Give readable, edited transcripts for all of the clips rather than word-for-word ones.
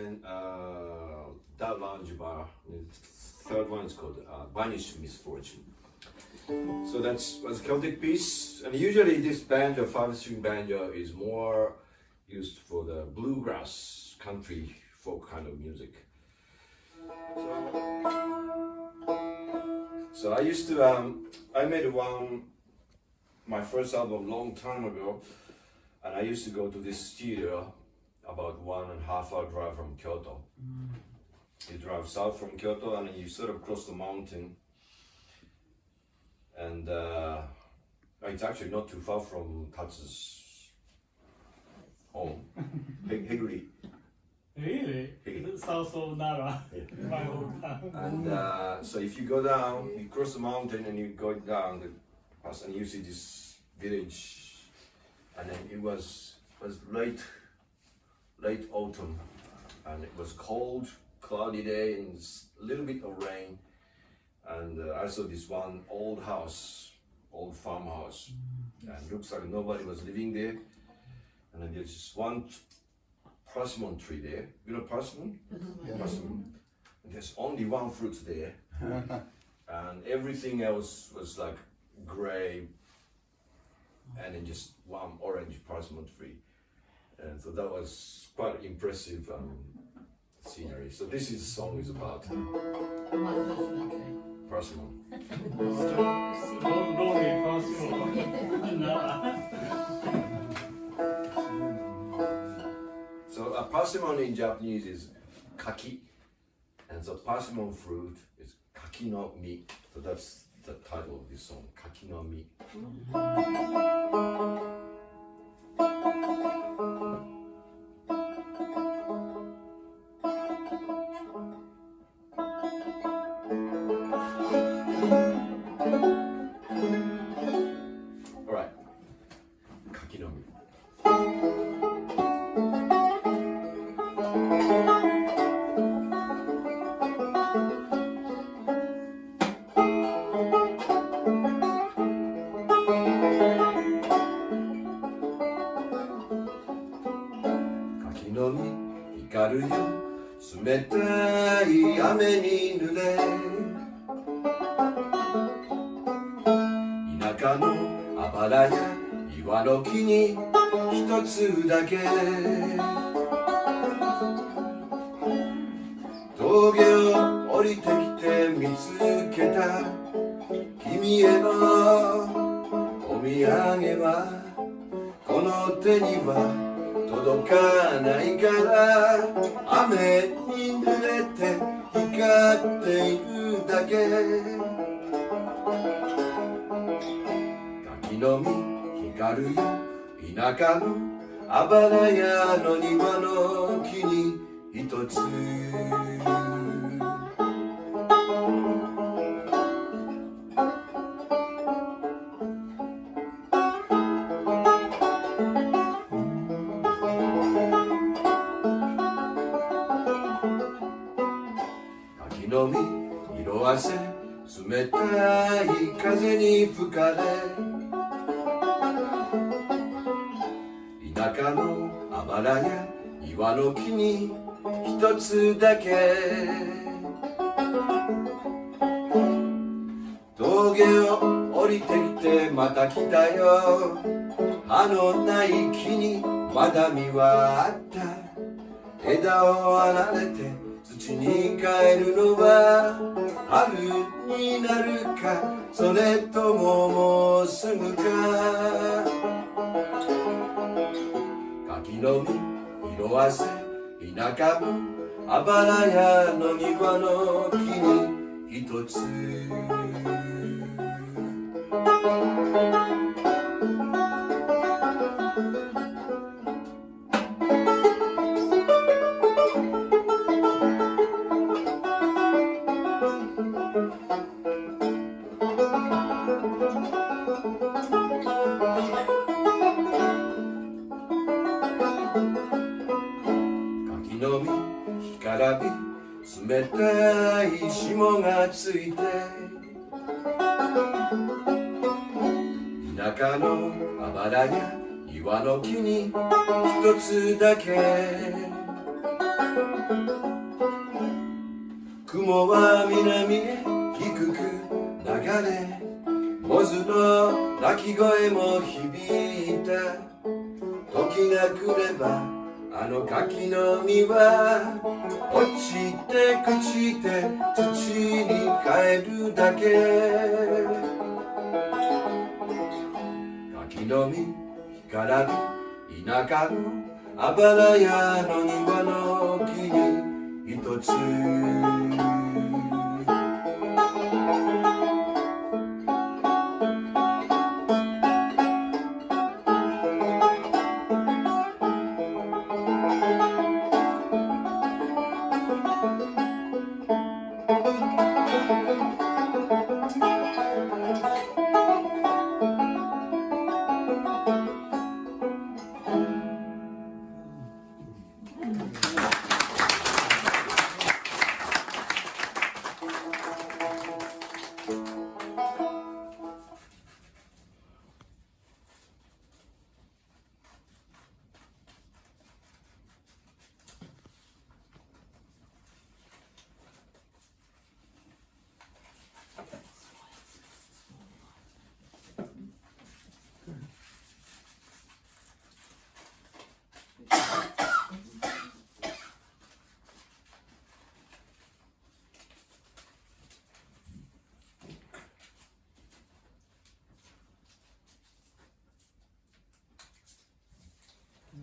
then that lounge bar. The third one is called Vanished Misfortune. So that's a Celtic piece, and usually this banjo, 5-string banjo, is more used for the bluegrass, country, folk kind of music. So I used to, I made my first album long time ago, and I used to go to this studio about 1.5 hour drive from Kyoto. You drive south from Kyoto and you sort of cross the mountain, and it's actually not too far from Tatsu's home, Higuri. Really? South of Nara, my hometown. And so if you go down, you cross the mountain and you go down the pass, and you see this village, and then it was late autumn, and it was cold, cloudy day, and a little bit of rain, and I saw this one old farmhouse, and looks like nobody was living there, and then there's just one persimmon tree there. You know persimmon? Yeah. Persimmon. And there's only one fruit there, and everything else was like gray, and then just one orange persimmon tree. And so that was quite impressive scenery. So this is the song is about persimmon. Lonely person. So a persimmon in Japanese is kaki, and so persimmon fruit is kaki no mi. So that's the title of this song, kaki no mi. All right, kaki no mi. Kaki no mi光るよ冷たい雨に濡れ田舎のあばらや岩の木に一つだけ峠を降りてきて見つけた君へのお土産はこの手には届かないから雨に濡れて光っているだけ柿の実光るよ田舎のあばら屋の庭の木に一つ柿の実色あせ冷たい風に吹かれ田舎のあばらや岩の木に一つだけ峠を降りてきてまた来たよ葉のない木にまだ実はあった枝を離れて土に帰るのは春になるかそれとももうすぐか柿の実色あせ田舎のあばら屋の庭の木に一つ柿の実干からび冷たい霜がついて田舎のあばらや岩の木に一つだけ雲は南へ低く流れモズの鳴き声も響いた時が来ればあの柿の実は落ちて朽ちて土に帰るだけ柿の実干からび田舎のあばら屋の庭の木に一つ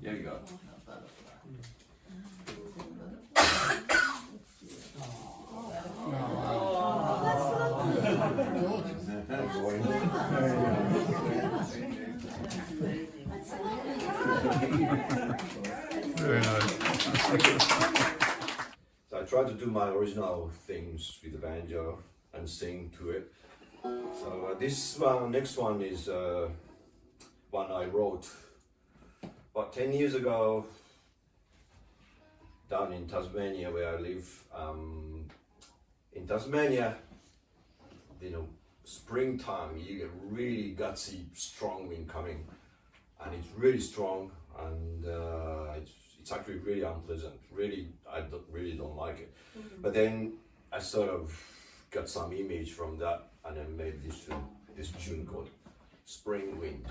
There you go. Very nice. So I tried to do my original things with the banjo and sing to it. So this one, next one is one I wrote about 10 years ago down in Tasmania where I live. In Tasmania, you know, springtime you get really gutsy, strong wind coming, and it's really strong, and it's actually really unpleasant. Really, I really don't like it. But then I sort of got some image from that, and then made this tune called Spring Wind.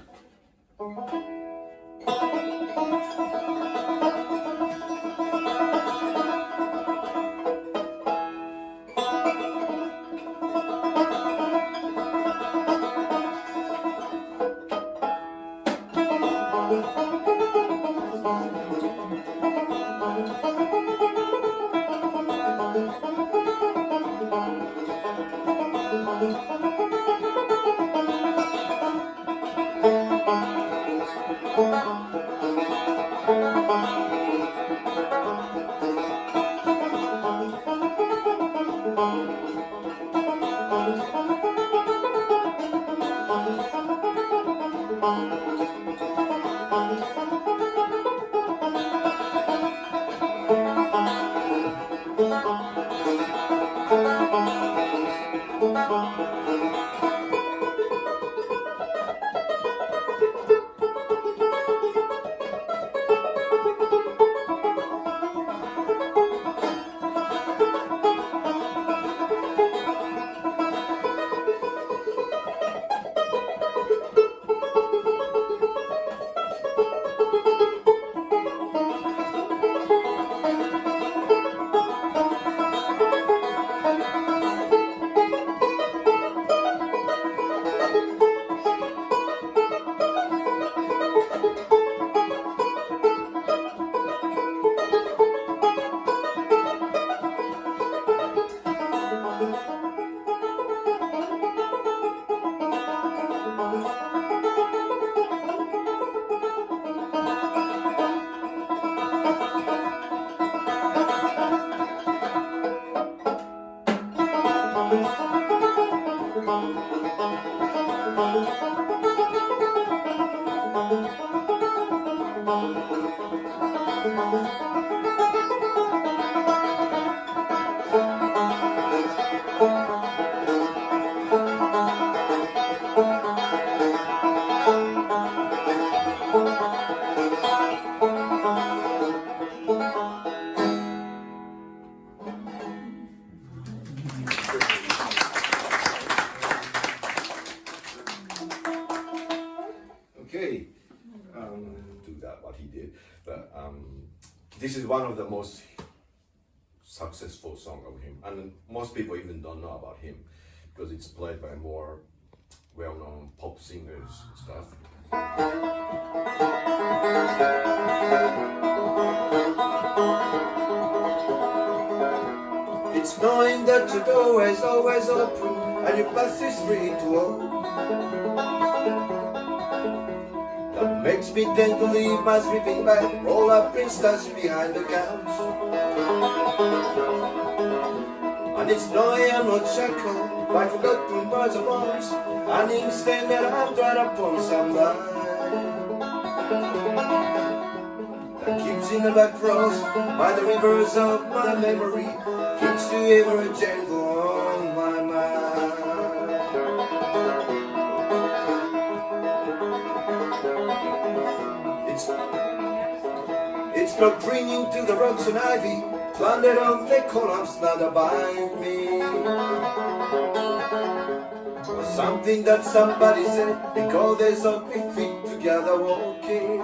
he did. But this is one of the most successful songs of him, and most people even don't know about him because it's played by more well-known pop singers and stuff. It's knowing that your door is always open and your path is free to walk. That makes me tend to leave my sleeping bag, roll up in stash behind the couch. And it's knowing I'm not shackled by forgotten words of ours, and instead that I've dried upon some line that keeps in the back rows by the rivers of my memory, keeps you ever gentle on my mind. It's not clinging to the rocks and ivy, planted on the columns that abide me, or something that somebody said because they saw me feet together walking.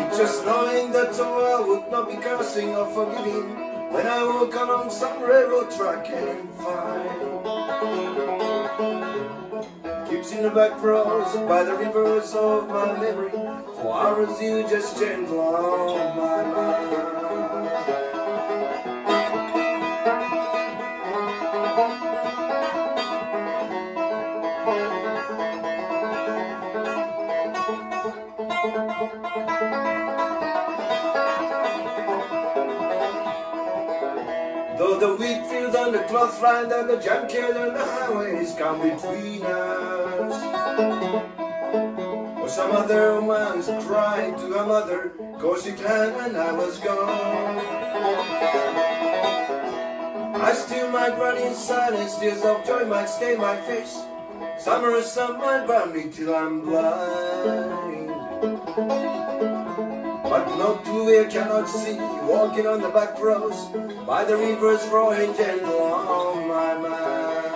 It's just knowing that I would not be cursing or forgiving when I walk along some railroad track and find keeps in the back rows by the rivers of my memory, for hours you just gentle on my mind. Though the wheat field and the cloth line and the junkyard and the highways come between us, or some other woman's crying to her mother cause she died when I was gone, I still might run in silence, tears of joy might stain my face, summer or sun might burn me till I'm blind. But not to where I cannot see, walking on the back roads by the rivers flowing gentle on my mind.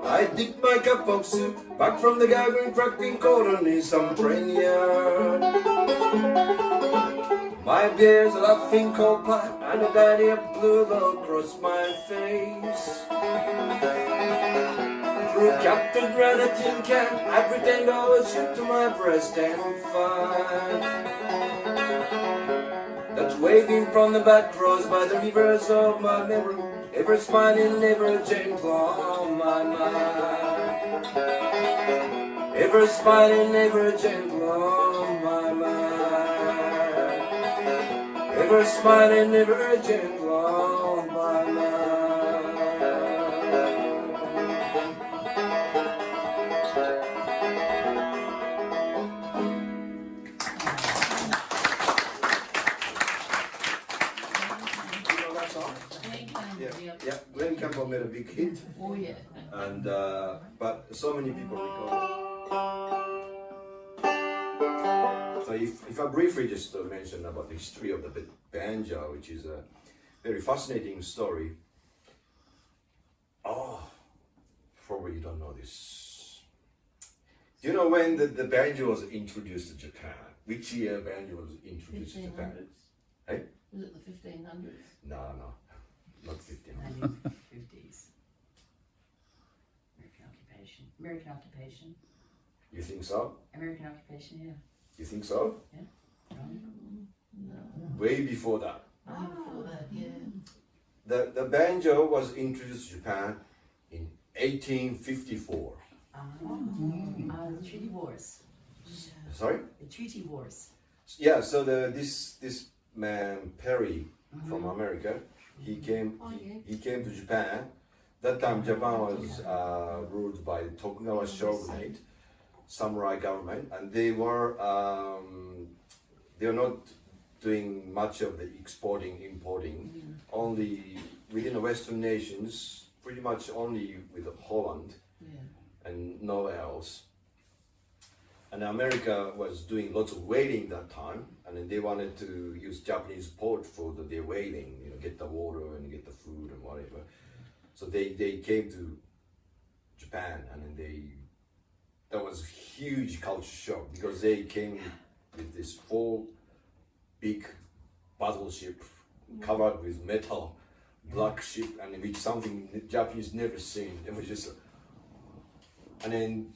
I dip my cup of soup back from the garden, cracking cotton in some train yard. My beer's a laughing coal pipe and a daddy of blue across my face. Through Captain Red a tin can, I pretend I was shoot to my breast and find that waving from the back rows by the rivers of my memory, ever smiling, ever gentle on my mind. Ever smiling, ever gentle on my mind. Ever smiling, ever gentle on my mind. Yeah, Glenn Campbell made a big hit. Oh yeah. And but so many people record. So if I briefly just mention about the history of the banjo, which is a very fascinating story. Oh, probably you don't know this. Do you know when the banjo was introduced to Japan? Which year banjo was introduced to Japan? 1500s. Hey? Was it the 1500s? No, not 15. 1950s. American occupation. You think so? American occupation, yeah. You think so? No. Way before that. Before that, yeah. The banjo was introduced to Japan in 1854. The treaty wars. Sorry? The treaty wars. Yeah, so this man Perry from America, he came to Japan. That time Japan was ruled by Tokugawa shogunate. samurai government, and they were not doing much of the exporting, importing. Only within the Western nations, pretty much only with Holland and nowhere else. And America was doing lots of whaling that time, and then they wanted to use Japanese port for their whaling, get the water and get the food and whatever. So they came to Japan, and then that was a huge culture shock because they came with this 4 big battleship covered with metal, black ship, and with something the Japanese never seen. It was just, and then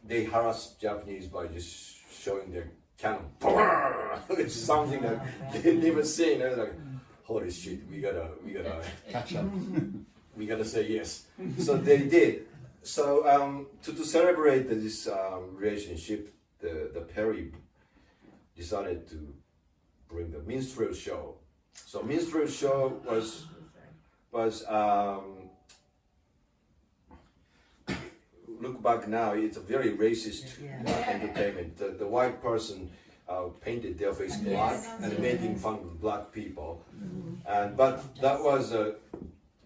they harassed Japanese by just showing their cannon. It's something that they never seen. I was like, holy shit, we gotta Catch up. we gotta say yes. So they did. So to celebrate this relationship, the Perry decided to bring the minstrel show. So minstrel show was look back now, it's a very racist entertainment. The white person painted their face black and making fun of black people. But that was a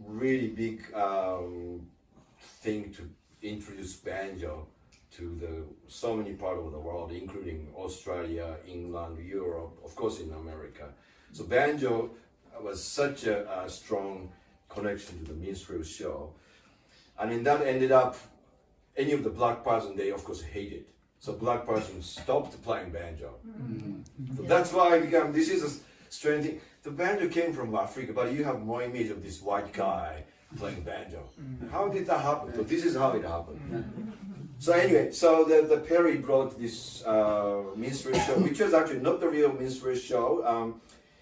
really big thing to introduce banjo to so many parts of the world, including Australia, England, Europe, of course in America. So banjo was such a strong connection to the minstrel show. And in that ended up, any of the black person, they of course hated. So black person stopped playing banjo. So that's why it became, this is a strange thing. The banjo came from Africa, but you have more image of this white guy playing banjo. How did that happen? So this is how it happened. So anyway, so the Perry brought this minstrel show, which was actually not the real minstrel show.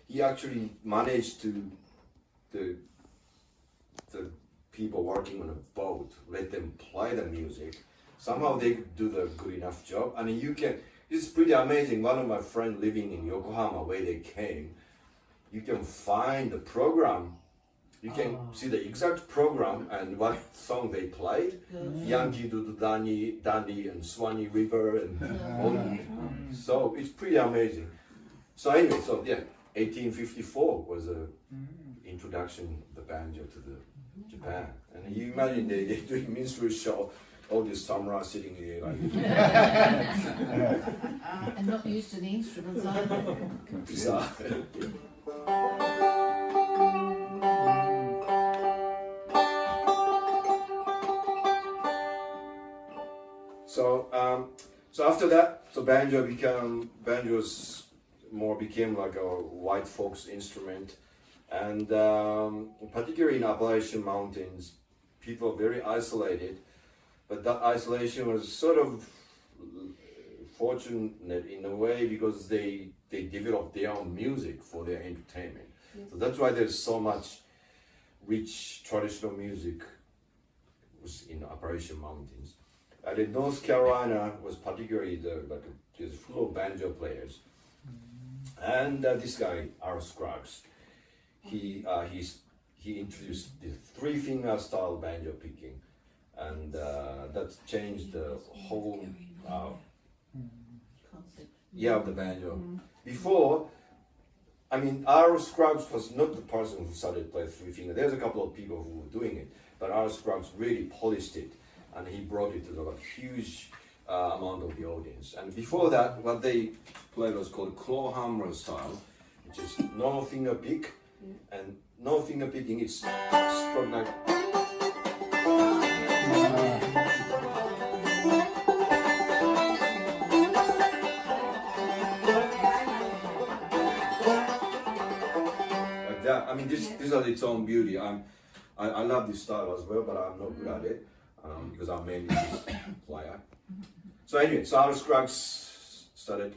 He actually managed to the people working on a boat, let them play the music. Somehow they do the good enough job. I mean, it's pretty amazing. One of my friends living in Yokohama, where they came, you can find the program. You can see the exact program and what song they played. Yankee Doodle Dandy and Swanee River and all. So it's pretty amazing. So anyway, 1854 was the introduction of the banjo to Japan. And you imagine they doing minstrel show, all these samurai sitting here like and not used to the instruments either. bizarre. So after that, banjo became like a white folks instrument, and particularly in Appalachian Mountains, people are very isolated, but that isolation was sort of fortunate in a way because they developed their own music for their entertainment. So that's why there's so much rich traditional music was in Appalachian Mountains. And in North Carolina was particularly there's full of banjo players. And this guy, R. Scruggs, he introduced the 3-finger style banjo picking, and that changed the whole of the banjo. Before, I mean, R. Scruggs was not the person who started playing 3-finger. There's a couple of people who were doing it, but R. Scruggs really polished it, and he brought it to a huge amount of the audience. And before that, what they played was called claw hammer style, which is no finger pick, and no finger picking is struck like. Like that. I mean, this has its own beauty. I love this style as well, but I'm not good at it because I'm mainly this player. So anyway, R. Scruggs started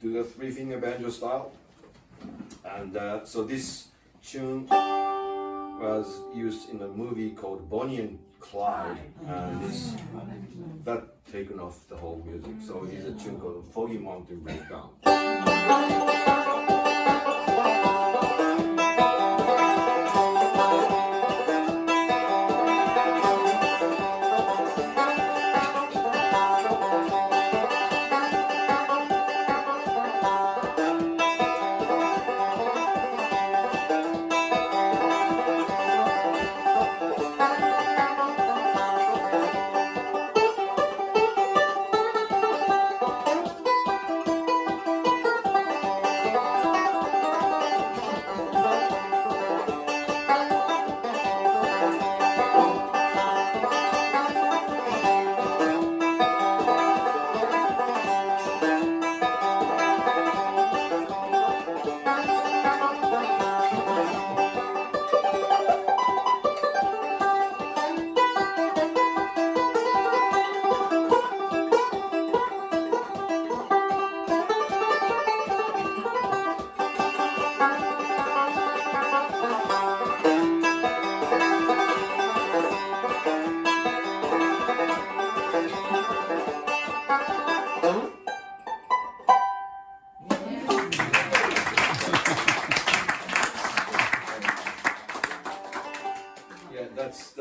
do the 3-finger banjo style, and so this tune was used in a movie called Bonnie and Clyde, and that taken off the whole music. So it's a tune called Foggy Mountain Breakdown.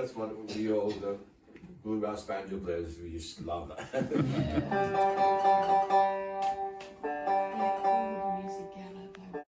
that's what we all the bluegrass banjo players we used to love that. Yeah.